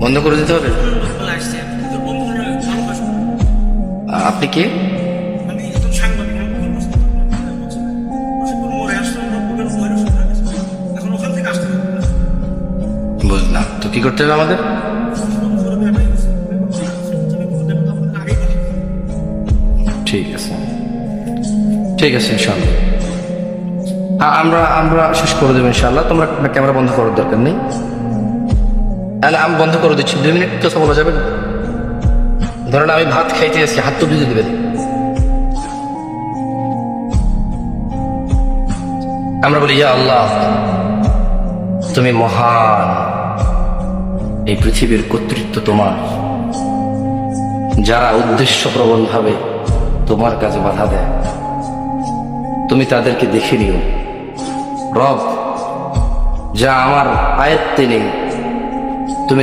বন্ধ করে দিতে হবে। আপনি কে? বুঝলাম, তো কি করতে হবে আমাদের? ঠিক আছে, ঠিক আছে, ইনশাল্লাহ। হ্যাঁ, আমরা আমরা শেষ করে দেবো ইনশাল্লাহ। তোমরা ক্যামেরা বন্ধ করার দরকার নেই। তাহলে আমি বন্ধ করে দিচ্ছি, 2 মিনিট কথা বলা যাবে না? ধরেন আমি ভাত খাইতে আসছি, হাত তো ধুয়ে দেবেন। আমরা বলি, ইয়া আল্লাহ, তুমি মহান, এই পৃথিবীর কর্তৃত্ব তোমার। যারা উদ্দেশ্যপ্রবণ ভাবে তোমার কাজে বাধা দেয়, তুমি তাদেরকে দেখে নিও রব, যা আমার আয়ত্তে নেই। তুমি